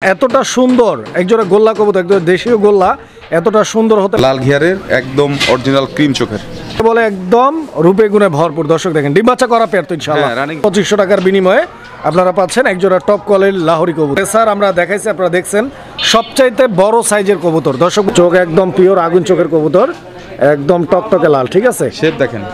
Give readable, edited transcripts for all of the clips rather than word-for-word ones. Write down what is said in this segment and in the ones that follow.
এতটা সুন্দর একজোড়া গোল্লা কবুতর, একদম দেশীয় গোল্লা, এতটা সুন্দর হতে লাল ঘিয়ারের একদম অরিজিনাল ক্রিম চোখের বলে একদম রূপে গুণে ভরপুর। দর্শক দেখেন ডিম বাচ্চা করা পেয়ার তো ইনশাআল্লাহ 2500 টাকার বিনিময়ে আপনারা পাচ্ছেন একজোড়া টপ কোয়ালিটির লাহোরি কবুতর। স্যার আমরা দেখাইছি, আপনারা দেখছেন সবচাইতে বড় সাইজের কবুতর। দর্শক চোখ একদম পিওর আগুন চোখের কবুতর, একদম টকটকে লাল, ঠিক আছে? শেপ দেখেন।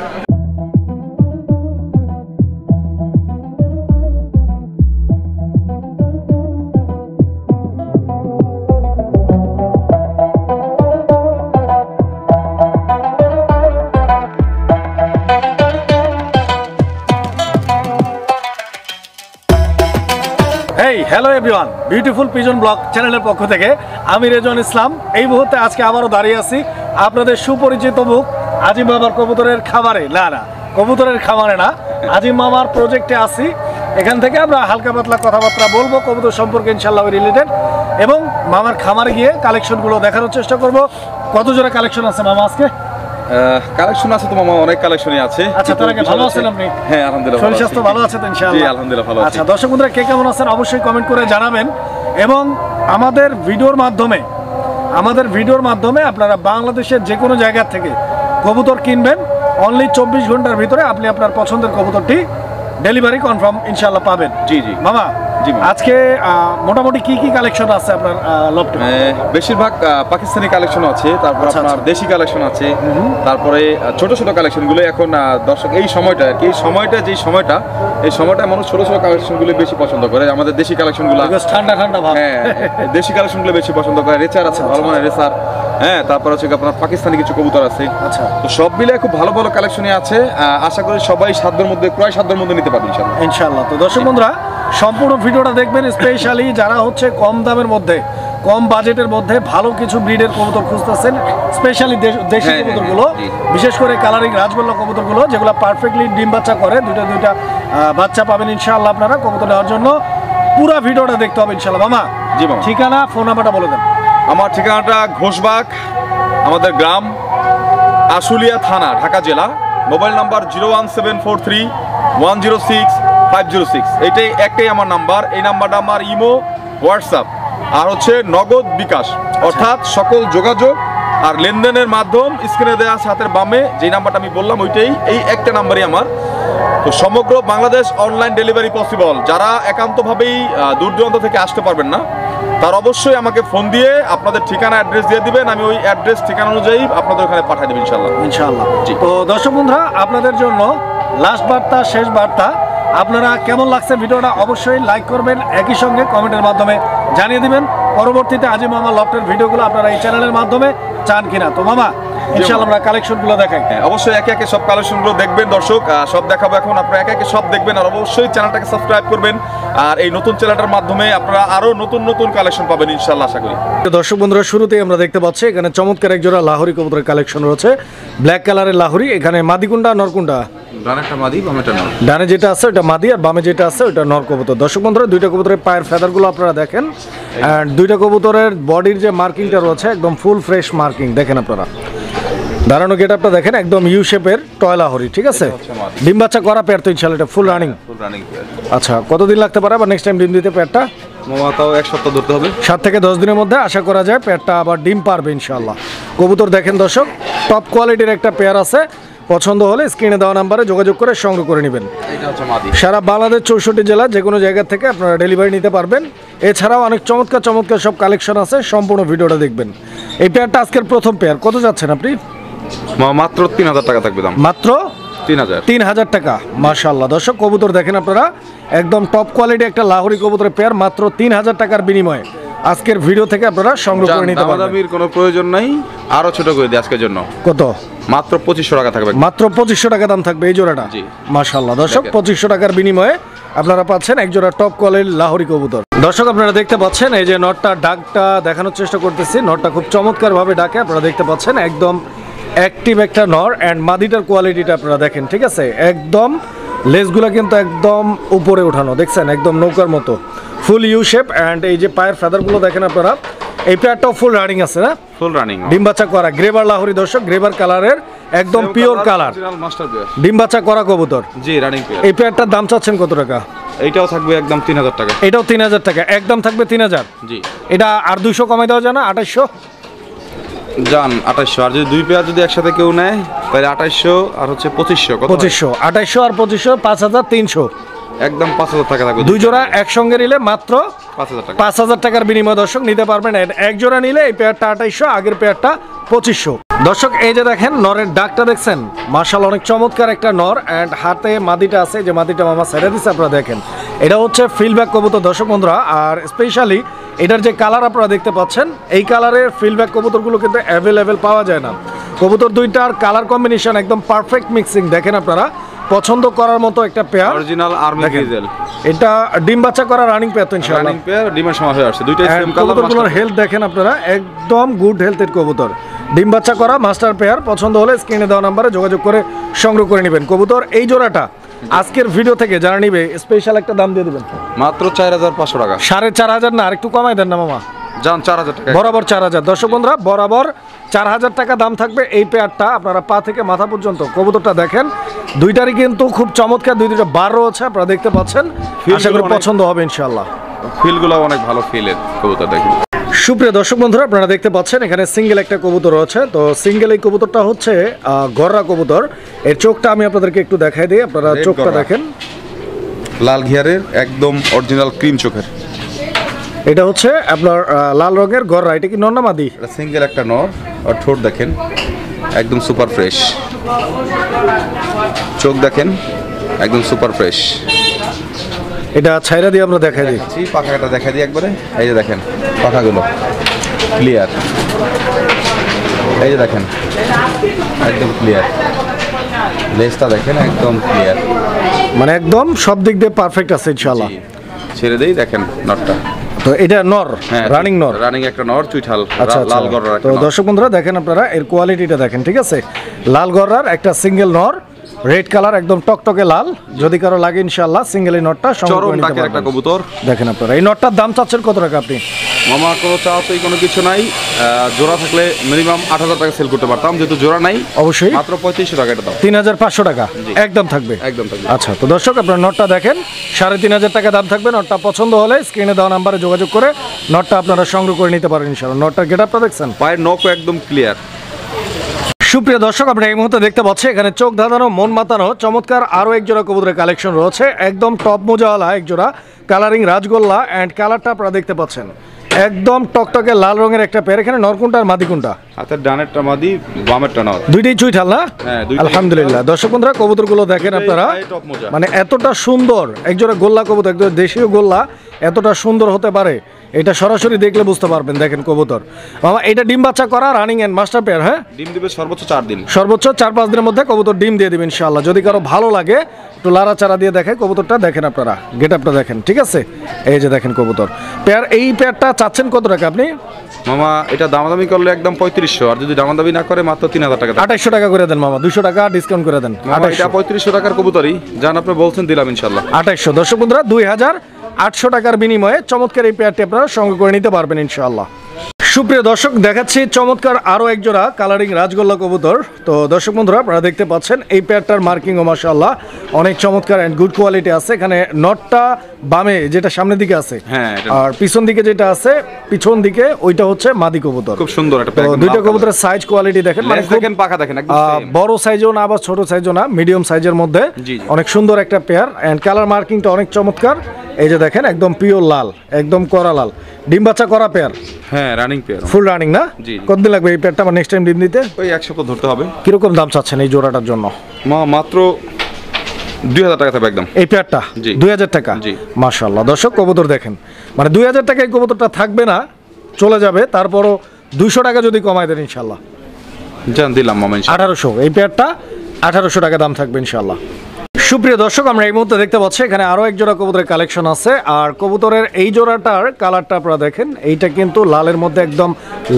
Hello everyone, beautiful pigeon blog চ্যানেলের পক্ষ থেকে আমি রেজন ইসলাম। এই মুহূর্তে আজকে আবারও দাঁড়িয়ে আছি আপনাদের সুপরিচিত মুখ আজিম মামার কবুতরের খামারে। না কবুতরের খামারে না, আজিম মামার প্রজেক্টে আছি। এখান থেকে আমরা হালকা পাতলা কথাবার্তা বলবো কবুতর সম্পর্কে ইনশাআল্লাহ রিলেটেড, এবং মামার খামারে গিয়ে কালেকশনগুলো দেখানোর চেষ্টা করব। কত জোড়া কালেকশন আছে মামা আজকে? কালেকশন আছে তো মামা, অনেক কালেকশনই আছে। আচ্ছা, তার আগে ভালো আছেন আপনি? হ্যাঁ আলহামদুলিল্লাহ, শরীর স্বাস্থ্য ভালো আছে তো ইনশাআল্লাহ? জি আলহামদুলিল্লাহ ভালো আছি। আচ্ছা দর্শক বন্ধুরা, কে কেমন আছেন অবশ্যই কমেন্ট করে জানাবেন। এবং আমাদের ভিডিওর মাধ্যমে আপনারা বাংলাদেশের যে কোনো জায়গা থেকে কবুতর কিনবেন, অনলি 24 ঘন্টার ভিতরে আপনি আপনার পছন্দের কবুতরটি ডেলিভারি কনফার্ম ইনশাআল্লাহ পাবেন। জি জি মামা, আজকে মোটামুটি কি কি কালেকশন আছে আপনার লফটে? বেশিরভাগ পাকিস্তানি কালেকশন আছে, তারপর আপনার দেশি কালেকশন আছে, তারপরে ছোট ছোট কালেকশনগুলো। এখন দর্শক এই সময়টা আর কি, এই সময়টা মানুষ ছোট ছোট কালেকশনগুলো বেশি পছন্দ করে। আমাদের দেশি কালেকশনগুলো ঠান্ডা ঠান্ডা ভাব, হ্যাঁ দেশি কালেকশনগুলো বেশি পছন্দ করে। রেচার আছে, ভালো মানের রেচার, হ্যাঁ তারপর হচ্ছে আপনার পাকিস্তানি কিছু কবুতর আছে। আচ্ছা, তো সব মিলে খুব ভালো ভালো কালেকশনই আছে। আশা করি সবাই সাধ্যের মধ্যে নিতে পারবে ইনশাআল্লাহ। তো দর্শক বন্ধুরা সম্পূর্ণ ভিডিওটা দেখবেন, স্পেশালি যারা হচ্ছে কম দামের মধ্যে, কম বাজেটের মধ্যে ভালো কিছু ব্রিডের কবুতর খুঁজতেছেন, স্পেশালি দেশি কবুতরগুলো, বিশেষ করে কালারিং রাজগোল্লা কবুতরগুলো যেগুলো পারফেক্টলি ডিম বাচ্চা করে, দুইটা বাচ্চা পাবেন ইনশাআল্লাহ আপনারা কবুতর নেওয়ার জন্য। পুরো ভিডিওটা দেখতে হবে ইনশাআল্লাহ। মামা জি মামা, ঠিকানা ফোন নাম্বারটা বলে দেন। আমার ঠিকানাটা ঘোষবাগ, আমাদের গ্রাম আশুলিয়া থানা, ঢাকা জেলা। Mobile number 01743106506। এইটাই একটাই আমার নাম্বার। এই নাম্বারটা আমার ইমো, হোয়াটসঅ্যাপ আর হচ্ছে নগদ বিকাশ, অর্থাৎ সকল যোগাযোগ আর লেনদেনের মাধ্যম স্ক্রিনে দেওয়া হাতের বামে যে নাম্বারটা আমি বললাম ওইটাই, এই একটা নাম্বারই আমার। তো সমগ্র বাংলাদেশ অনলাইন ডেলিভারি পসিবল। যারা একান্তভাবেই দূর দূরান্ত থেকে আসতে পারবেন না, তার অবশ্যই আমাকে ফোন দিয়ে আপনাদের ঠিকানা অ্যাড্রেস দিয়ে দিবেন, আমি ওই অ্যাড্রেস ঠিকানা অনুযায়ী আপনাদের ওখানে পাঠিয়ে দেবেন ইনশাআল্লাহ। তো দর্শক বন্ধুরা, আপনাদের জন্য লাস্ট বার্তা, শেষ বার্তা, আপনারা কেমন লাগছে ভিডিওটা অবশ্যই লাইক করবেন, একই সঙ্গে কমেন্টের মাধ্যমে জানিয়ে দিবেন পরবর্তীতে আজিম মামা লফটের ভিডিওগুলো আপনারা এই চ্যানেলের মাধ্যমে চান কিনা। তো মামা ইনশাআল্লাহ আমরা কালেকশনগুলো দেখাই। অবশ্যই একে একে সব কালেকশনগুলো দেখবেন দর্শক, সব দেখাবো এখন। আপনারা একে একে সব দেখবেন, আর অবশ্যই চ্যানেলটাকে সাবস্ক্রাইব করবেন। আর এই নতুন চ্যানেলটার মাধ্যমে আপনারা আরো নতুন নতুন কালেকশন পাবেন ইনশাআল্লাহ আশা করি। দর্শক বন্ধুরা, শুরুতেই আমরা দেখতে পাচ্ছি এখানে চমৎকার এক জোড়া লাহোরি কবুতরের কালেকশন রয়েছে, ব্ল্যাক কালারের লাহোরি। এখানে মাদিকুন্ডা নরকুন্ডা, ডানে যেটা আছে ওটা মাদি, আর বামে যেটা আছে ওটা নর কবুতর। দর্শক বন্ধুরা, দুইটা কবুতরের পায়ের ফেদারগুলো আপনারা দেখেন, আর দুইটা কবুতরের বডির যে মার্কিংটা রয়েছে একদম ফুল ফ্রেশ মার্কিং দেখেন আপনারা। দাঁড়ানো গেটআপটা দেখেন, একদম ইউ শেপের টয় লাহোরি, ঠিক আছে? ডিম বাচ্চা করা পেয়ার তো ইনশাআল্লাহ, এটা ফুল রানিং। আচ্ছা, কতদিন লাগতে পারে আবার নেক্সট টাইম ডিম দিতে পেয়ারটা? তাও 1 সপ্তাহ ধরতে হবে, 7 থেকে 10 দিনের মধ্যে আশা করা যায় পেয়ারটা আবার ডিম পারবে ইনশাআল্লাহ। কবুতর দেখেন দর্শক, টপ কোয়ালিটির একটা পেয়ার আছে। পছন্দ হলে স্ক্রিনে দেওয়া নাম্বারে যোগাযোগ করে সংগ্রহ করে নেবেন। সারা বাংলাদেশ 64 জেলা যে কোনো জায়গা থেকে আপনারা ডেলিভারি নিতে পারবেন। এছাড়াও অনেক চমৎকার সব কালেকশন আছে, সম্পূর্ণ ভিডিওটা দেখবেন। এই পেয়ারটা আজকের প্রথম পেয়ার, কত যাচ্ছেন আপনি? মাত্র 3000 টাকা থাকবে দাম, মাত্র 3000 টাকা। মাশাআল্লাহ দর্শক, কবুতর দেখেন আপনারা, একদম টপ কোয়ালিটি একটা লাহোরি কবুতরের পেয়ার, মাত্র 3000 টাকার বিনিময়ে আজকের ভিডিও থেকে আপনারা সংগ্রহ করে নিতে পারবেন। দামাদামির কোনো প্রয়োজন নাই, আরো ছোট করে দিই আজকের জন্য। কত? মাত্র 2500 টাকা থাকবে, মাত্র 2500 টাকা দাম থাকবে এই জোড়াটা। মাশাআল্লাহ দর্শক, 2500 টাকার বিনিময়ে আপনারা পাচ্ছেন এক জোড়া টপ কোয়ালিটির লাহোরি কবুতর। দর্শক আপনারা দেখতে পাচ্ছেন এই যে নটটা, ডাকটা দেখানোর চেষ্টা করতেছি। নটটা খুব চমৎকার ভাবে ডাকে, আপনারা দেখতে পাচ্ছেন একদম অ্যাক্টিভ একটা নর। অ্যান্ড মাদিটার কোয়ালিটিটা আপনারা দেখেন, ঠিক আছে? একদম লেজগুলা কিন্তু একদম উপরে ওঠানো, দেখছেন একদম নৌকার মতো, ফুল ইউ শেপ। অ্যান্ড এই যে পায়ের ফেদারগুলো দেখেন আপনারা, এই পেয়ারটাও ফুল রানিং আছে না? ফুল রানিং, ডিম বাচ্চা করা গ্রেবার লাহোরি দর্শক, গ্রেবার কালারের একদম পিওর কালার, ডিম বাচ্চা করা কবুতর। জি রানিং পেয়ার। এই পেয়ারটার দাম চাচ্ছেন কত টাকা? এইটাও থাকবে একদম 3000 টাকা। এটাও 3000 টাকা, একদম থাকবে 3000। জি। এটা আর 200 কমাই দেওয়া যায় না? 2800 জান 2800। আর যদি দুই পেয়ার যদি একসাথে কেউ নেয় তাহলে 2800 আর হচ্ছে 2500। কত? 2500, 2800 আর 2500, 5300। একদম 5000 টাকা থাকবে। দুই জোড়া একসঙ্গে নিলে মাত্র 5000 টাকা। 5000 টাকার বিনিময়ে দর্শক নিতে পারবেন। এক জোড়া নিলে এই পেয়ারটা 2800, আগের পেয়ারটা 2500। দর্শক এই যে দেখেন নরের ডাকটা দেখছেন, মাশাআল্লাহ অনেক চমৎকার একটা নর। এন্ড হাতে মাদিটা আছে, যে মাদিটা মামা ছেড়ে দিচ্ছে আপনারা দেখেন, এটা হচ্ছে ফিল্ডব্যাক কবুতর দর্শক বন্ধুরা। আর স্পেশালি এটার যে কালার আপনারা দেখতে পাচ্ছেন, এই কালারের ফিল্ডব্যাক কবুতরগুলো কিন্তু অ্যাভেলেবেল পাওয়া যায় না। কবুতর দুইটার কালার কম্বিনেশন একদম পারফেক্ট মিক্সিং, দেখেন আপনারা পছন্দ করার মতো একটা পেয়ার। Original army grizzle. এটা ডিম বাচ্চা করা রানিং পেয়ার তো ইনশাআল্লাহ। রানিং পেয়ার, ডিমের সময় হয়ে আসছে, দুইটাই সেম কালার। কবুতরগুলোর হেলথ দেখেন আপনারা, একদম গুড হেলথের কবুতর। ডিম বাচ্চা করা মাস্টার পেয়ার। পছন্দ হলে স্ক্রিনে দেওয়া নাম্বারে যোগাযোগ করে সংগ্রহ করে নেবেন কবুতর। এই জোড়াটা আজকের ভিডিও থেকে যারা নিবে স্পেশাল একটা দাম দিয়ে দিবেন, মাত্র 4500 টাকা। 4500 না, আরেকটু কমাই দেন না মামা। জান 4000 টাকা। বরাবর 4000। দর্শক বন্ধুরা বরাবর 4000 টাকা দাম থাকবে এই পেয়ারটা। আপনারা পা থেকে মাথা পর্যন্ত কবুতরটা দেখেন, দুইটারই কিন্তু খুব চমৎকার, দুইটা বার রয়েছে আপনারা দেখতে পাচ্ছেন। আশা করি পছন্দ হবে ইনশাআল্লাহ। ফিলগুলো অনেক ভালো ফিলের কবুতর দেখেন। সুপ্রিয় দর্শক বন্ধুরা আপনারা দেখতে পাচ্ছেন এখানে সিঙ্গেল একটা কবুতর রয়েছে। তো সিঙ্গেল এই কবুতরটা হচ্ছে গররা কবুতর। এর চোখটা আমি আপনাদেরকে একটু দেখাই দিই, আপনারা চোখটা দেখেন, লাল ঘিয়ারের একদম অরিজিনাল ক্রিম চোখের। এটা হচ্ছে আপনার লাল রঙের গররা। এটা কি নর না মাদি? এটা সিঙ্গেল একটা নর। আর ঠোঁট দেখেন একদম সুপার ফ্রেশ, চোখ দেখেন একদম সুপার ফ্রেশ। এটা ছাইরা দিয়ে আমরা দেখাই দিই। পাখাটা দেখা দিই একবারে। এই যে দেখেন পাখাগুলো ক্লিয়ার, এই যে দেখেন একদম ক্লিয়ার। লেজটা দেখেন একদম ক্লিয়ার, মানে একদম সব দিক দিয়ে পারফেক্ট আছে ইনশাআল্লাহ। ছেড়ে দেই দেখেন নরটা। তো এটা নর, রানিং নর, রানিং একটা নর চুইঠাল আচ্ছা লাল গররার। তো দর্শক বন্ধুরা দেখেন আপনারা এর কোয়ালিটিটা দেখেন, ঠিক আছে? লাল গররার একটা সিঙ্গেল নর, রেড কালার একদম টকটকে লাল। যদি কারো লাগে ইনশাআল্লাহ সিঙ্গেল এই নটটা সংগ্রহ করে নিতে পারবেন। একটা কবুতর দেখেন আপনারা এই নটটার দাম চাচ্ছেন কত টাকা আপনি? মামা কোনো চাওয়াতেই কোনো কিছু নাই। জোড়া থাকলে মিনিমাম 8000 টাকা সেল করতে পারতাম, যেহেতু জোড়া নাই অবশ্যই মাত্র 3500 টাকা এটা দাও। 3500 টাকা একদম থাকবে, একদম থাকবে। আচ্ছা তো দর্শক আপনারা নটটা দেখেন, 3500 টাকা দাম থাকবে। নটটা পছন্দ হলে স্ক্রিনে দেওয়া নাম্বারে যোগাযোগ করে নটটা আপনারা সংগ্রহ করে নিতে পারেন ইনশাআল্লাহ। নটটার গেটআপটা দেখছেন, পায়ের নখও একদম ক্লিয়ার। সুপ্রিয় দর্শক আপনারা এই মুহূর্তে দেখতে পাচ্ছেন এখানে চোখ ধাঁধানো মন মাতানো চমৎকার আরো এক জোড়া কবুতরের কালেকশন রয়েছে। একদম টপ মোজাওয়ালা এক জোড়া কালারিং রাজগোল্লা। এন্ড কালারটা আপনারা দেখতে পাচ্ছেন একদম টকটকে লাল রঙের একটা পেয়ার। এখানে নরকুন্টা আর মাদিকুন্টা? হাতের ডানেরটা মাদি, বামেরটা নর। দুইটাই চুইঠাল না? হ্যাঁ, আলহামদুলিল্লাহ। দর্শক বন্ধুরা কবুতরগুলো দেখেন আপনারা, মানে এতটা সুন্দর একজোড়া গোল্লা কবুতর, একদম দেশীয় গোল্লা এতটা সুন্দর হতে পারে এটা সরাসরি দেখলে বুঝতে পারবেন। দেখেন কবুতর মামা, এটা ডিম বাচ্চা করা রানিং এন্ড মাস্টার পেয়ার। হ্যাঁ, ডিম দিবে সর্বোচ্চ 4 দিন, সর্বোচ্চ 4-5 দিনের মধ্যে কবুতর ডিম দিয়ে দিবেন ইনশাআল্লাহ। যদি কারো ভালো লাগে একটু লাড়াচাড়া দিয়ে দেখে কবুতরটা দেখেন আপনারা, গেটআপটা দেখেন, ঠিক আছে? এই যে দেখেন কবুতর পেয়ার। এই পেয়ারটা চাচ্ছেন কত টাকা আপনি? মামা এটা দামাদামি করলে একদম 3500, আর যদি দামাদামি না করে মাত্র 3000 টাকা। 2800 টাকা করে দেন মামা, 200 টাকা ডিসকাউন্ট করে দেন। মামা এটা 3500 টাকার কবুতরই, জান আপনি বলছেন দিলাম ইনশাআল্লাহ 2800। দর্শক বন্ধুরা 2800 টাকার বিনিময়ে চমৎকার এই পেয়ারটি আপনারা সংগ্রহ করে নিতে পারবেন ইনশাআল্লাহ। সুপ্রিয় দর্শক দেখাচ্ছি চমৎকার আরো এক জোড়া কালারিং রাজগোল্লা কবুতর। তো দর্শক বন্ধুরা আপনারা দেখতে পাচ্ছেন এই পেয়ারটার মার্কিং ও মাশাআল্লাহ অনেক চমৎকার এন্ড গুড কোয়ালিটি আছে। এখানে নটটা বামে যেটা সামনের দিকে আছে, হ্যাঁ, আর পিছন দিকে যেটা আছে পিছন দিকে ওইটা হচ্ছে মাদি কবুতর। খুব সুন্দর একটা তো দুইটা কবুতরের সাইজ কোয়ালিটি দেখেন, মানে দেখেন পাখা দেখেন একদম বড় সাইজও না আবার ছোট সাইজও না, মিডিয়াম সাইজের মধ্যে অনেক সুন্দর একটা পেয়ার। এন্ড কালার মার্কিংটা অনেক চমৎকার। এই যে দেখেন একদম পিওর লাল, একদম করা লাল, ডিম বাচ্চা করা পেয়ার। হ্যাঁ, রানিং পেয়ার, ফুল রানিং না? কতদিন লাগবে এই পেয়ারটা আমার নেক্সট টাইম ডিম দিতে? ওই 1 সপ্তাহ ধরতে হবে। কিরকম দাম চাচ্ছেন এই জোড়াটার জন্য? মাত্র 2000 টাকা থাকবে একদম এই পেয়ারটা। 2000 টাকা, মাশাআল্লাহ। দর্শক কবুতর দেখেন, মানে 2000 টাকা এই কবুতরটা থাকবে না, চলে যাবে। তারপরও 200 টাকা যদি কমায় দেন ইনশাআল্লাহ জান দিলাম মামা। 1800 এই পেয়ারটা, 1800 টাকা দাম থাকবে ইনশাআল্লাহ। সুপ্রিয় দর্শক আমরা এই মুহূর্তে দেখতে পাচ্ছি এখানে আরো এক জোড়া কবুতরের কালেকশন আছে। আর কবুতরের এই জোড়াটার কালারটা আপনারা দেখেন, এইটা কিন্তু লালের মধ্যে একদম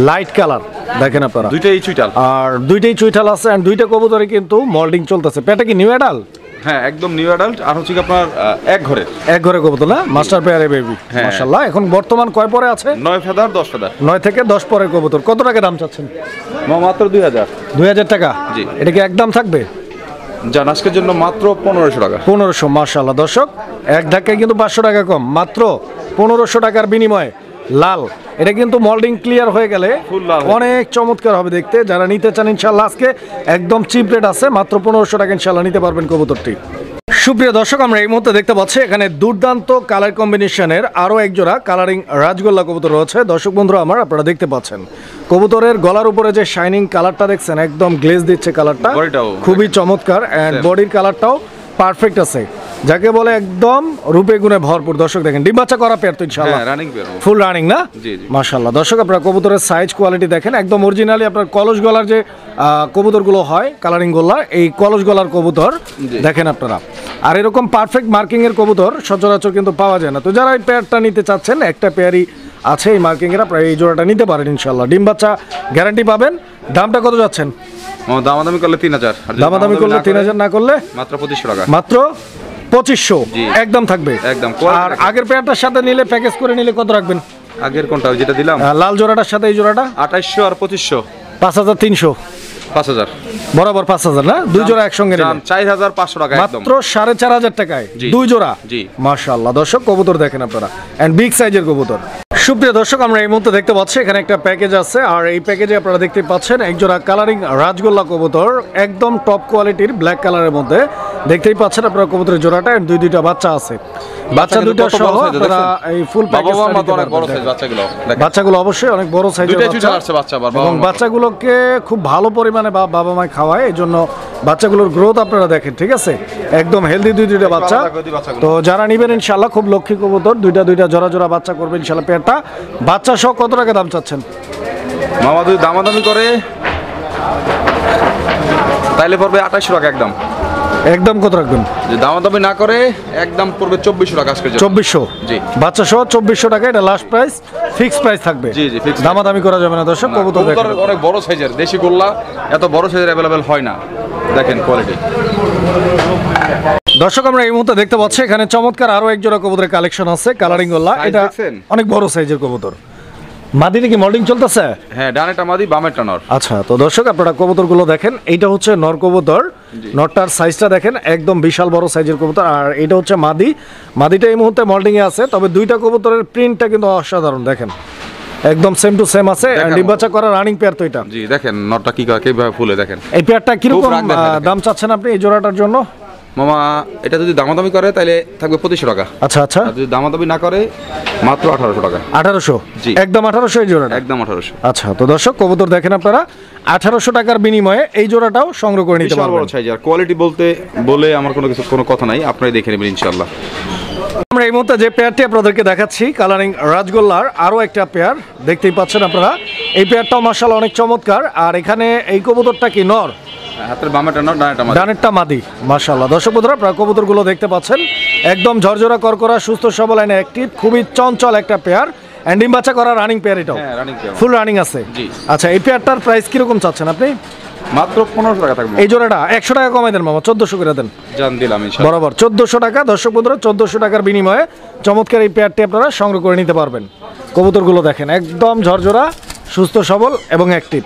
লাইট কালার দেখেন আপনারা। দুইটাই চুইটাল, আর দুইটাই চুইটাল আছে। আর দুইটা কবুতরে কিন্তু মল্ডিং চলতেছে। পেটা কি নিউ অ্যাডাল্ট? হ্যাঁ, একদম নিউ অ্যাডাল্ট। আর হচ্ছে আপনার এক ঘরে কবুতর না, মাস্টার পেয়ারে বেবি মাশাআল্লাহ। এখন বর্তমান কয় পরে আছে? 9 ফেদার 10 ফেদার, 9 থেকে 10 পরের কবুতর। কত টাকা দাম চাচ্ছেন? মাত্র 2000। 2000 টাকা? জি। এটা কি একদম থাকবে? জান আজকের জন্য মাত্র 1500 টাকা। 1500, মাশাআল্লাহ। দর্শক এক ধাক্কায় কিন্তু 500 টাকা কম, মাত্র 1500 টাকার বিনিময়ে লাল। এটা কিন্তু মোল্ডিং ক্লিয়ার হয়ে গেলে অনেক চমৎকার হবে দেখতে। যারা নিতে চান ইনশাল্লাহ আজকে একদম চিপ রেট আছে, মাত্র 1500 টাকা ইনশাল্লাহ নিতে পারবেন কবুতরটি। সুপ্রিয় দর্শক, আমরা এই মুহূর্তে দেখতে পাচ্ছি এখানে দুর্দান্ত কালার কম্বিনেশনের আরও এক জোড়া কালারিং রাজগোল্লা কবুতর রয়েছে। দর্শক বন্ধুরা আমার, আপনারা দেখতে পাচ্ছেন কবুতরের গলার উপরে যে শাইনিং কালারটা দেখছেন, একদম গ্লেজ দিচ্ছে কালারটা, খুবই চমৎকার। অ্যান্ড বডির কালারটাও পারফেক্ট আছে, যাকে বলে একদম রূপে গুণে ভরপুর। দর্শক দেখেন ডিম বাচ্চা করা পেয়ার তো ইনশাআল্লাহ ফুল রানিং না? মাশাআল্লাহ। দর্শক আপনারা কবুতরের সাইজ কোয়ালিটি দেখেন, একদম অরিজিনালি আপনার কলস গলার যে কবুতরগুলো হয় কালারিং গোল্লা, এই কলস গলার কবুতর দেখেন আপনারা। আর এরকম পারফেক্ট মার্কিং এর কবুতর সচরাচর কিন্তু পাওয়া যায় না। তো যারা এই পেয়ারটা নিতে চাচ্ছেন, একটা পেয়ারই আছে এই মার্কিং এর, আপনারা এই জোড়াটা নিতে পারেন ইনশাআল্লাহ। ডিম বাচ্চা গ্যারান্টি পাবেন। দামটা কত যাচ্ছেন? দামাদামি করলে 3000, দামাদামি করলে 3000, না করলে মাত্র 2500 টাকা। মাত্র 2500 একদম থাকবে একদম। আর আগের পেয়ারটার সাথে নিলে, প্যাকেজ করে নিলে কত রাখবেন? আগের কোনটা যেটা দিলাম লাল জোড়াটার সাথে এই জোড়াটা 2800 আর 2500, 5300, 5000 বরাবর 5000 না? দুই জোড়া একসঙ্গে নিলে 4500 টাকা একদম, মাত্র 4500 টাকায় দুই জোড়া। জি মাশাআল্লাহ। দর্শক কবুতর দেখেন আপনারা, এন্ড বিগ সাইজের কবুতর। সুপ্রিয় দর্শক, আমরা এই মুহূর্তে দেখতে পাচ্ছি এখানে একটা প্যাকেজ আছে, আর এই প্যাকেজে আপনারা দেখতে পাচ্ছেন এক জোড়া কালারিং রাজগোল্লা কবুতর, একদম টপ কোয়ালিটির ব্ল্যাক কালারের মধ্যে। দেখতেই পাচ্ছেন আপনারা কবুতরের জোড়াটা, এন্ড দুইটা বাচ্চা আছে। বাচ্চা দুটো সহ আপনারা এই ফুল প্যাকেজ অনেক বড় সাইজ বাচ্চাগুলো অবশ্যই অনেক বড় সাইজের বাচ্চা, এবং বাচ্চাগুলোকে খুব ভালো পরিমাণে বাবা মা খাওয়ায়, এজন্য বাচ্চাগুলোর গ্রোথ আপনারা দেখেন, ঠিক আছে? একদম হেলদি দুইটা বাচ্চা। তো যারা নেবেন ইনশাআল্লাহ খুব লক্ষ্মী কবুতর, দুইটা জোড়া বাচ্চা করবে ইনশাআল্লাহ। পেয়ারটা বাচ্চা সহ কত টাকা দাম চাচ্ছেন? মামা যদি দামাদামি করে তাইলে পড়বে 2800 টাকা একদম। একদম কত রাখবেন? যে দামাদামি না করে একদম পড়বে 2400 টাকা আজকে। 2400? জি, বাচ্চা সহ 2400 টাকা। এটা লাস্ট প্রাইস, ফিক্স প্রাইস থাকবে। জি জি, ফিক্স, দামাদামি করা যাবে না। দর্শক কবুতর দেখেন অনেক বড় সাইজের দেশি গোল্লা, এত বড় সাইজের अवेलेबल হয় না, দেখেন কোয়ালিটি। দর্শক আমরা এই মুহূর্তে দেখতে পাচ্ছি এখানে চমৎকার আরো এক জোড়া কবুতরের কালেকশন আছে কালারিং গোল্লা। এটা অনেক বড় সাইজের কবুতর। মাদিতে কি মোল্ডিং চলতেছে? হ্যাঁ, ডানেরটা মাদি, বামেরটা নর। আচ্ছা, তো দর্শক আপনারা কবুতরগুলো দেখেন, এইটা হচ্ছে নর কবুতর, নরটার সাইজটা দেখেন একদম বিশাল বড় সাইজের কবুতর। আর এটা হচ্ছে মাদি, মাদিটা এই মুহূর্তে মোল্ডিং এ আছে, তবে দুইটা কবুতরের প্রিন্টটা কিন্তু অসাধারণ দেখেন, একদম সেম টু সেম আছে। ডিম বাচ্চা করা রানিং পেয়ার তো এটা। জি, দেখেন নরটা কিভাবে ফুলে দেখেন। এই পেয়ারটা কিরকম দাম চাচ্ছেন আপনি এই জোড়াটার জন্য? মামা এটা যদি দামাদামি করে তাহলে থাকবে 2500 টাকা। আচ্ছা আচ্ছা, যদি দামাদামি না করে মাত্র 1800 টাকা। 1800? জি, একদম 1800 এই জোড়াটা? একদম 1800। আচ্ছা, তো দর্শক কবুতর দেখেন আপনারা, 1800 টাকার বিনিময়ে এই জোড়াটাও সংগ্রহ করে নিতে পারবেন। বড় সাইজ আর কোয়ালিটি বলে আমার কোনো কথা নাই, আপনারাই দেখে নেবেন ইনশাআল্লাহ। আমরা এই মুহূর্তে যে পেয়ারটি আপনাদেরকে দেখাচ্ছি কালারিং রাজগোল্লার আরো একটা পেয়ার, দেখতেই পাচ্ছেন আপনারা। এই পেয়ারটাও মাশাআল্লাহ অনেক চমৎকার। আর এখানে এই কবুতরটা কি নর? হাতের বামেরটা নর, ডানেরটা মাদি। মাশাআল্লাহ। দর্শক বন্ধুরা আপনারা কবুতরগুলো দেখতে পাচ্ছেন, একদম ঝরঝরা করকরা, সুস্থ সবল এন্ড অ্যাক্টিভ, খুবই চঞ্চল একটা পেয়ার। এন্ড ডিম বাচ্চা করা রানিং পেয়ার, এটাও ফুল রানিং আছে। আচ্ছা, এই পেয়ারটার প্রাইস কিরকম চাচ্ছেন আপনি? মাত্র 1500 টাকা থাকবে। এই জোড়াটা 100 টাকা কমাই দেন মামা, 1400 করে দেন। জান দিলাম ইনশাআল্লাহ, বরাবর 1400 টাকা। দর্শক বন্ধুরা 1400 টাকার বিনিময়ে চমৎকার এই পেয়ারটি আপনারা সংগ্রহ করে নিতে পারবেন। কবুতরগুলো দেখেন একদম ঝরঝরা, সুস্থ সবল এবং অ্যাক্টিভ।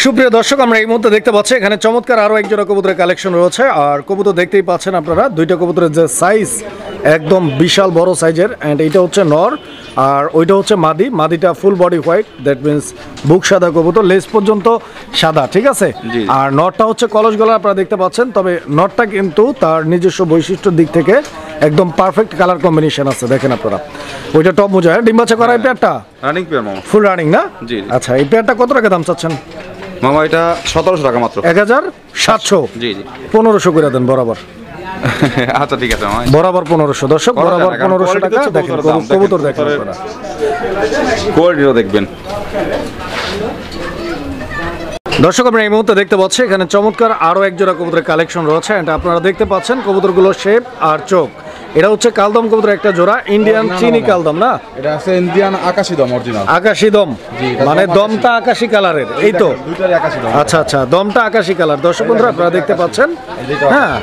সুপ্রিয় দর্শক আমরা এই মুহূর্তে দেখতে পাচ্ছি এখানে চমৎকার আরো এক জোড়া কবুতরের কালেকশন রয়েছে। আর কবুতর দেখতেই পাচ্ছেন আপনারা, দুইটা কবুতরের যে সাইজ একদম বিশাল বড় সাইজের। অ্যান্ড এইটা হচ্ছে নর আর ওইটা হচ্ছে মাদি। মাদিটা full body white, that means বুক সাদা কবুতর, লেজ পর্যন্ত সাদা, ঠিক আছে? আর নরটা হচ্ছে কলস গলা আপনারা দেখতে পাচ্ছেন, তবে নরটা কিন্তু তার নিজস্ব বৈশিষ্ট্যের দিক থেকে একদম পারফেক্ট কালার কম্বিনেশন আছে, দেখেন আপনারা। ওইটা টপ মোজা, ডিম বাচ্চা করা এই পেয়ারটা রানিং পেয়ার মামা, ফুল রানিং না? জি। আচ্ছা, এই পেয়ারটা কত টাকা দাম চাচ্ছেন মামা? এটা 1700 টাকা মাত্র। 1700? জি জি, 1500 করে দেন বরাবর। আচ্ছা ঠিক আছে মামা, বরাবর 1500। দর্শক বরাবর 1500 টাকা। দেখেন কবুতর দেখেন আপনারা, কোয়ালিটিও দেখবেন। দর্শক আমরা এই মুহূর্তে দেখতে পাচ্ছি এখানে চমৎকার আরো এক জোড়া কবুতরের কালেকশন রয়েছে। এটা আপনারা দেখতে পাচ্ছেন কবুতরগুলোর শেপ আর চোখ। এটা হচ্ছে কালদম কবুতর একটা জোড়া, ইন্ডিয়ান চিনি কালদম না? এটা আছে ইন্ডিয়ান আকাশী দম অরিজিনাল। আকাশী দম মানে দমটা আকাশী কালারের, এই তো? দুইটারই আকাশী দম। আচ্ছা আচ্ছা, দমটা আকাশী কালার। দর্শক বন্ধুরা আপনারা দেখতে পাচ্ছেন, হ্যাঁ,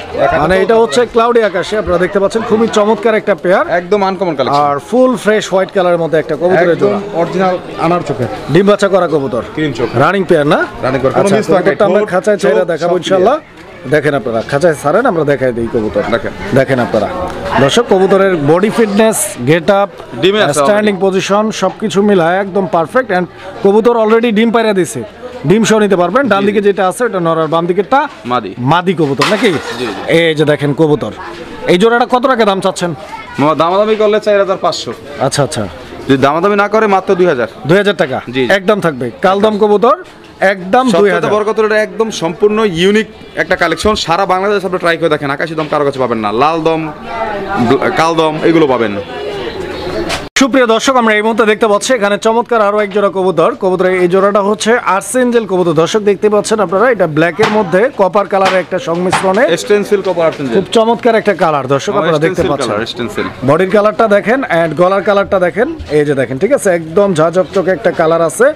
মানে এটা হচ্ছে ক্লাউডি আকাশী। আপনারা দেখতে পাচ্ছেন খুবই চমৎকার একটা পেয়ার, একদম আনকমন কালেকশন। আর ফুল ফ্রেশ হোয়াইট কালারের মধ্যে একটা কবুতরের জোড়া, অরিজিনাল আনার চোখে ডিম বাচ্চা করা কবুতর, ক্রিম চোখ, রানিং পেয়ার না? রানিং করে কোনো মিস থাকে। আমরা খাঁচায় চাইরা দেখাবো ইনশাআল্লাহ। দেখেন আপনারা খাঁচায় ছাড়েন, আমরা দেখাই দিই কবুতর। দেখেন। দেখেন আপনারা দর্শক, কবুতরের বডি ফিটনেস, গেট আপ, ডিমে আছে স্ট্যান্ডিং পজিশন সবকিছু মিলায় একদম পারফেক্ট। এন্ড কবুতর অলরেডি ডিম পাইরা দিছে, ডিম সহ নিতে পারবেন। ডান দিকে যেটা আছে ওটা নর, আর বাম দিকেরটা মাদি। মাদি কবুতর নাকি? জি। এই যে দেখেন কবুতর, এই জোড়াটা কত টাকা দাম চাচ্ছেন? মামা দামাদামি করলে 4500, আচ্ছা আচ্ছা, যদি দামাদামি না করে মাত্র 2000। 2000 টাকা জি। একদম থাকবে। কালদম কবুতর একদম সবচেয়ে 2000। বড় কথা হলো এটা একদম সম্পূর্ণ ইউনিক একটা কালেকশন। সারা বাংলাদেশ আপনি ট্রাই করে দেখেন, আকাশি দম কারো কাছে পাবেন না, লাল দম, কালদম এগুলো পাবেন। সুপ্রিয় দর্শক, আমরা এই মুহূর্তে দেখতে পাচ্ছি এখানে চমৎকার আরো এক জোড়া কবুতর। কবুতরের এই জোড়াটা হচ্ছে আর্সেঞ্জেল কবুতর। দর্শক দেখতে পাচ্ছেন আপনারা, এটা ব্ল্যাকের মধ্যে কপার কালারের একটা সংমিশ্রণে স্টেনসিল কপার আর্সেঞ্জেল, খুব চমৎকার একটা কালার। দর্শক আপনারা দেখতে পাচ্ছেন, স্টেনসিল বডির কালারটা দেখেন এন্ড গলার কালারটা দেখেন, এই যে দেখেন, ঠিক আছে, একদম ঝাঁঝকচকে একটা কালার আছে।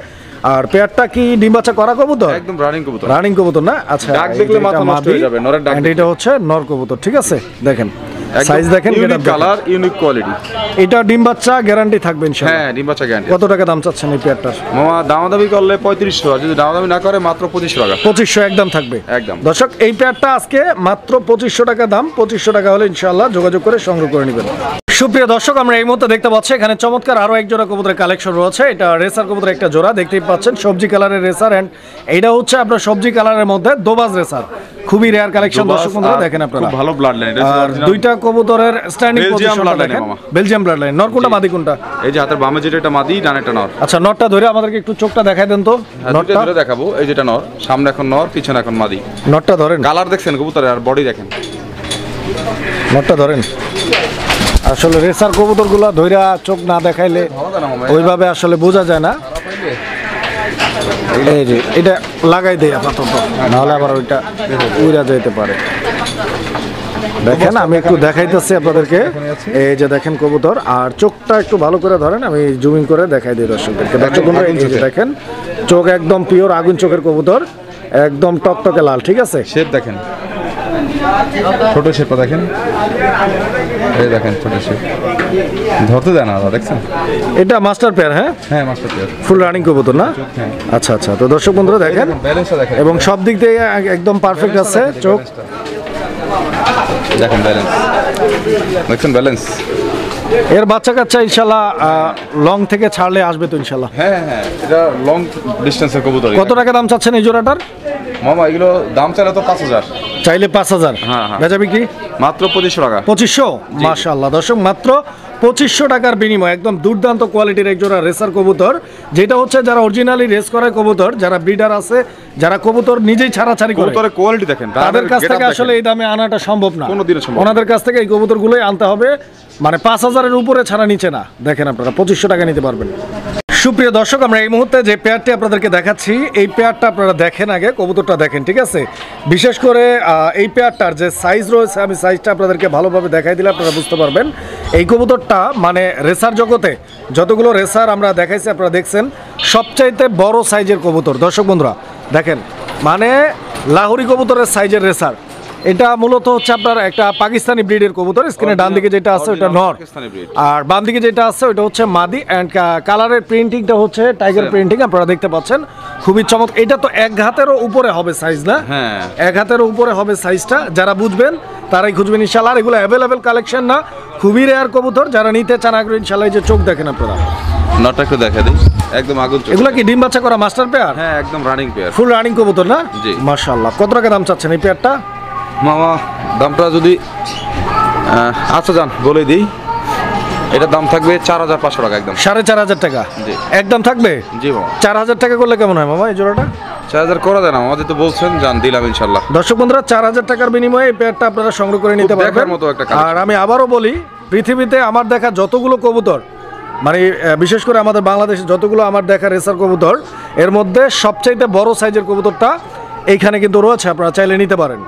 আর পেয়ারটা কি ডিম বাচ্চা করা কবুতর? একদম রানিং কবুতর। রানিং কবুতর না? আচ্ছা, ডাক দেখলে মাথা নষ্ট হয়ে যাবে, নরের ডাক। এন্ড এটা হচ্ছে নর কবুতর, ঠিক আছে। দেখেন সাইজ দেখেন, ইউনিক কালার, ইউনিক কোয়ালিটি। এটা ডিম বাচ্চা গ্যারান্টি থাকবে ইনশাআল্লাহ। হ্যাঁ, ডিম বাচ্চা গ্যারান্টি। কত টাকা দাম চাচ্ছেন এই পেয়ারটার? মামা দামাদামি করলে 3500, আর যদি দামাদামি না করে মাত্র 2500 টাকা। 2500 একদম থাকবে একদম। দর্শক, এই পেয়ারটা আজকে মাত্র 2500 টাকা দাম। 2500 টাকা হলে ইনশাআল্লাহ যোগাযোগ করে সংগ্রহ করে নেবেন। সুপ্রিয় দর্শক, আমরা এই মুহূর্তে দেখতে পাচ্ছি এখানে চমৎকার আরো এক জোড়া কবুতরের কালেকশন রয়েছে। এটা রেসার কবুতরের একটা জোড়া দেখতেই পাচ্ছেন, সবজি কালারের রেসার। এন্ড এইটা হচ্ছে আপনার সবজি কালারের মধ্যে দোবাজ রেসার, খুবই রেয়ার কালেকশন। দর্শক বন্ধুরা দেখেন আপনারা, খুব ভালো ব্লাড লাইন। আর দুইটা কবুতরের স্ট্যান্ডিং Belgium পজিশন bloodline দেখেন, মামা। Belgium blood line. নর কোনটা মাদি কোনটা? এই যে হাতের বামে যেটা, এটা মাদি, ডানেরটা নর। আচ্ছা, নরটা ধরে আমাদেরকে একটু চোখটা দেখাই দেন তো। দুইটা নরটা ধরে দেখাবো। এই যেটা নর, সামনে এখন নর, পিছনে এখন মাদি। নরটা ধরেন, কালার দেখছেন কবুতরের, আর বডি দেখেন। নরটা ধরেন। আসলে রেসার কবুতরগুলো ধইরা চোখ না দেখাইলে ওইভাবে আসলে বোঝা যায় না। এই যে এটা লাগাই দেয় আপাতত, নাহলে আবার ওইটা উড়া যেতে পারে। দেখেন আমি একটু দেখাইতেছি আপনাদেরকে, এই যে দেখেন কবুতর, আর চোখটা একটু ভালো করে ধরেন, আমি জুমিং করে দেখাই দিই দর্শকদেরকে। দর্শক বন্ধুরা, এই যে দেখেন চোখ একদম পিওর আগুন চোখের কবুতর, একদম টকটকে লাল, ঠিক আছে। শেপ দেখেন, ছোট শেপটা দেখেন, এই দেখেন ছোট শেপ, ধরতে দেয় না, দেখছেন? এটা মাস্টার পেয়ার, হ্যাঁ হ্যাঁ, মাস্টার পেয়ার, ফুল রানিং কবুতর না? হ্যাঁ। আচ্ছা আচ্ছা, তো দর্শক বন্ধুরা দেখেন, ব্যালেন্সটা দেখেন, এবং সব দিক দিয়ে একদম পারফেক্ট আছে। চোখ দেখেন, ব্যালেন্স দেখছেন, ব্যালেন্স। এর বাচ্চা কাচ্চা ইনশাল্লাহ লং থেকে ছাড়লে আসবে তো ইনশাল্লাহ। হ্যাঁ হ্যাঁ, এটা লং ডিস্টেন্সের কবুতর। কত টাকা দাম চাচ্ছেন এই জোড়াটার? মামা এগুলো দাম চাইলে তো 5000, চাইলে 5000। হ্যাঁ, হ্যাঁ। বেচা বিক্রি মাত্র 2500 টাকা। 2500? মাশাআল্লাহ দর্শক, মাত্র 2500 টাকার বিনিময়ে একদম দুর্দান্ত কোয়ালিটির এক জোড়া রেসার কবুতর, যেটা হচ্ছে যারা অরিজিনালি রেস করে কবুতর, যারা ব্রিডার আছে, যারা কবুতর নিজেই ছাড়াছাড়ি করে, কবুতরের কোয়ালিটি দেখেন, তাদের কাছ থেকে আসলে এই দামে আনাটা সম্ভব না। কোনোদিনও সম্ভব না। ওনাদের কাছ থেকে এই কবুতরগুলোই আনতে হবে, মানে 5000-এর উপরে ছাড়া নিচে না। দেখেন আপনারা 2500 টাকা নিতে পারবেন। সুপ্রিয় দর্শক, আমরা এই মুহূর্তে যে পেয়ারটি আপনাদেরকে দেখাচ্ছি, এই পেয়ারটা আপনারা দেখেন, আগে কবুতরটা দেখেন, ঠিক আছে। বিশেষ করে এই পেয়ারটার যে সাইজ রয়েছে, আমি সাইজটা আপনাদেরকে ভালোভাবে দেখাই দিলে আপনারা বুঝতে পারবেন। এই কবুতরটা মানে রেসার জগতে যতগুলো রেসার আমরা দেখাইছি, আপনারা দেখছেন, সবচাইতে বড় সাইজের কবুতর। দর্শক বন্ধুরা দেখেন, মানে লাহোরি কবুতরের সাইজের রেসার। এটা মূলত হচ্ছে আপনার একটা পাকিস্তানি ব্রিডের কবুতর। স্ক্রিনে ডান দিকে যেটা আছে ওটা নর, আর বাম দিকে যেটা আছে ওটা হচ্ছে মাদি। এন্ড কালারের প্রিন্টিংটা হচ্ছে টাইগার প্রিন্টিং, আপনারা দেখতে পাচ্ছেন, খুবই চমৎকার। এটা তো এক হাতেরও উপরে হবে সাইজ না? হ্যাঁ, এক হাতেরও উপরে হবে সাইজটা। যারা বুঝবেন তারাই খুঁজবেন ইনশাআল্লাহ। আর এগুলো অ্যাভেলেবেল কালেকশন না, খুবই রেয়ার কবুতর। যারা নিতে চান আগ্রহী ইনশাআল্লাহ। এই যে চোখ দেখেন আপনারা, নটটা একটু দেখা দিই, একদম আগুন চোখ। এগুলো কি ডিম বাচ্চা করা মাস্টার পেয়ার? হ্যাঁ, একদম রানিং পেয়ার, ফুল রানিং কবুতর না? জি। মাশাআল্লাহ। কত টাকা দাম চাচ্ছেন এই পেয়ারটা? মামা দামটা যদি আচ্ছা যান বলে দিই, এটার দাম থাকবে 4500 টাকা, একদম 4500 টাকা জি। একদম থাকবে? জি মামা। 4000 টাকা করলে কেমন হয় মামা এই জোড়াটা? 4000 করে দেন, আমাদের তো বলছেন, যান দিলাম ইনশাল্লাহ। দর্শক বন্ধুরা, 4000 টাকার বিনিময়ে এই পেয়ারটা আপনারা সংগ্রহ করে নিতে খুব পারবেন। দেখার মতো একটা collection। আর আমি আবারও বলি, পৃথিবীতে আমার দেখা যতগুলো কবুতর, মানে বিশেষ করে আমাদের বাংলাদেশে যতগুলো আমার দেখা রেসার কবুতর, এর মধ্যে সবচাইতে বড় সাইজের কবুতরটা এইখানে কিন্তু রয়েছে, আপনারা চাইলে নিতে পারেন।